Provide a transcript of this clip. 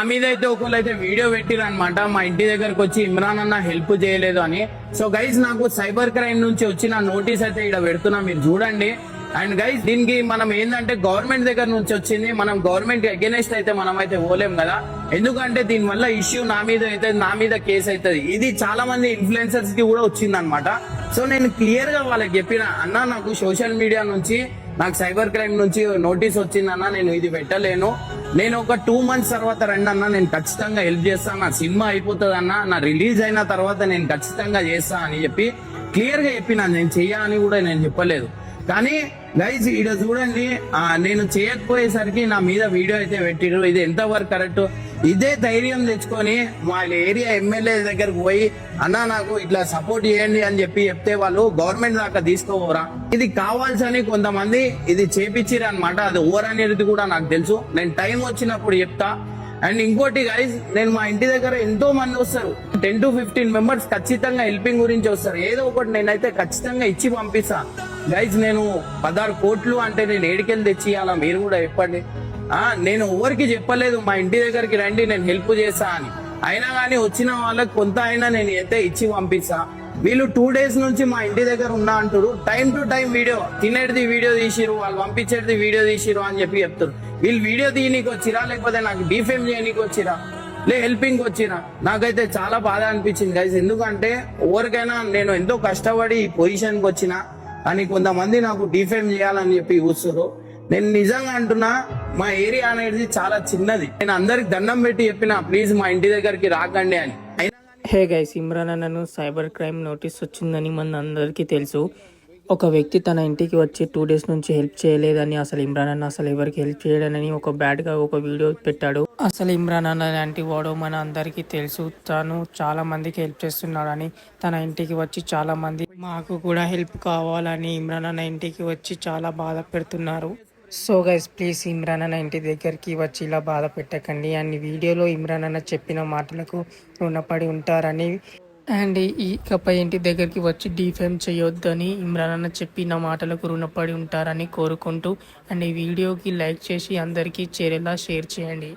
మీద అయితే ఒకళ్ళు అయితే వీడియో పెట్టిరు అనమాట, మా ఇంటి దగ్గరకు వచ్చి ఇమ్రాన్ అన్న హెల్ప్ చేయలేదు అని. సో గైస్ నాకు సైబర్ క్రైమ్ నుంచి వచ్చిన నోటీస్ అయితే ఇక్కడ పెడుతున్నా, మీరు చూడండి. అండ్ గైస్ దీనికి మనం ఏంటంటే గవర్నమెంట్ దగ్గర నుంచి వచ్చింది, మనం గవర్నమెంట్ అగేనెస్ట్ అయితే మనం అయితే పోలేం కదా, ఎందుకంటే దీని వల్ల ఇష్యూ నా మీద అయితే నా మీద కేసు అవుతుంది. ఇది చాలా మంది ఇన్ఫ్లుయెన్సర్స్ కి కూడా వచ్చింది అనమాట. సో నేను క్లియర్ గా వాళ్ళకి చెప్పిన, అన్న నాకు సోషల్ మీడియా నుంచి నాకు సైబర్ క్రైమ్ నుంచి నోటీస్ వచ్చిందన్న, నేను ఇది పెట్టలేను, నేను ఒక 2 months తర్వాత రండి అన్న, నేను ఖచ్చితంగా హెల్ప్ చేస్తాను, నా సినిమా అయిపోతుంది అన్న, నా రిలీజ్ అయిన తర్వాత నేను ఖచ్చితంగా చేస్తా అని చెప్పి క్లియర్ గా చెప్పిన. నేను చెయ్యా అని కూడా నేను చెప్పలేదు. కానీ గైజ్ ఇక్కడ చూడండి, నేను చేయకపోయేసరికి నా మీద వీడియో అయితే పెట్టిరు. ఇది ఎంతవరకు కరెక్ట్? ఇదే ధైర్యం తెచ్చుకొని వాళ్ళ ఏరియా ఎమ్మెల్యే దగ్గరకు పోయి అన్న నాకు ఇట్లా సపోర్ట్ చేయండి అని చెప్పి చెప్తే వాళ్ళు గవర్నమెంట్ దాకా తీసుకోపోరా. ఇది కావాల్సని కొంతమంది ఇది చేపించిరు అనమాట. అది ఓవర్ అనేది కూడా నాకు తెలుసు, నేను టైం వచ్చినప్పుడు చెప్తా. అండ్ ఇంకోటి గైజ్, నేను మా ఇంటి దగ్గర ఎంతో మంది వస్తారు, 10 to 15 members ఖచ్చితంగా హెల్పింగ్ గురించి వస్తారు. ఏదో ఒకటి నేనైతే ఖచ్చితంగా ఇచ్చి పంపిస్తా. గైజ్ నేను 16 కోట్లు అంటే నేను ఏడికెళ్ళి తెచ్చి ఇవ్వాలా, మీరు కూడా చెప్పండి. నేను ఎవరికి చెప్పలేదు మా ఇంటి దగ్గరికి రండి నేను హెల్ప్ చేస్తా అని, అయినా కానీ వచ్చిన వాళ్ళకి కొంత అయినా నేను అయితే ఇచ్చి పంపిస్తా. వీళ్ళు 2 days నుంచి మా ఇంటి దగ్గర ఉన్నా అంటారు, టైం టు టైం వీడియో, తినేది వీడియో తీసిరు, వాళ్ళు పంపించేది వీడియో తీసిరు అని చెప్పి చెప్తారు. వీళ్ళు వీడియో తీయనీకి వచ్చిరా, లేకపోతే నాకు డిఫేమ్ చేయనీకి వచ్చిరా, హెల్పింగ్ వచ్చిరా? నాకైతే చాలా బాధ అనిపించింది గైస్. ఎందుకంటే ఎవరికైనా నేను ఎంతో కష్టపడి ఈ పొజిషన్కి వచ్చిన, కానీ కొంతమంది నాకు డిఫేమ్ చేయాలని చెప్పి చూస్తారు. నేను నిజంగా అంటున్నా, మా ఏరియా అనేది చాలా చిన్నది. నేను అందరికి దండం పెట్టి చెప్పిన, ప్లీజ్ మా ఇంటి దగ్గరికి రాకండి అని. హే గైస్, ఇమ్రాన్ అన్నను సైబర్ క్రైమ్ నోటీస్ వచ్చిందని మన అందరికీ తెలుసు. ఒక వ్యక్తి తన ఇంటికి వచ్చి 2 days నుంచి హెల్ప్ చేయలేదని, అసలు ఇమ్రాన్ అన్న అసలు ఎవరికి హెల్ప్ చేయడని ఒక బ్యాడ్గా ఒక వీడియో పెట్టాడు. అసలు ఇమ్రాన్ అన్న లాంటి వాడు మన అందరికీ తెలుసు, తను చాలా మందికి హెల్ప్ చేస్తున్నాడని. తన ఇంటికి వచ్చి చాలా మంది మాకు కూడా హెల్ప్ కావాలని ఇమ్రాన్ అన్న ఇంటికి వచ్చి చాలా బాధ పెడుతున్నారు. సో గైస్ ప్లీజ్ ఇమ్రాన్ అన్న ఇంటి దగ్గరికి వచ్చి ఇలా బాధ పెట్టకండి. అండ్ వీడియోలో ఇమ్రాన్ అన్న చెప్పిన మాటలకు రుణపడి ఉంటారని, అండ్ ఇకపై ఇంటి దగ్గరికి వచ్చి డిఫేమ్ చేయొద్దని ఇమ్రాన్ అన్న చెప్పిన మాటలకు రుణపడి ఉంటారని కోరుకుంటూ, అండ్ ఈ వీడియోకి లైక్ చేసి అందరికీ చేరేలా షేర్ చేయండి.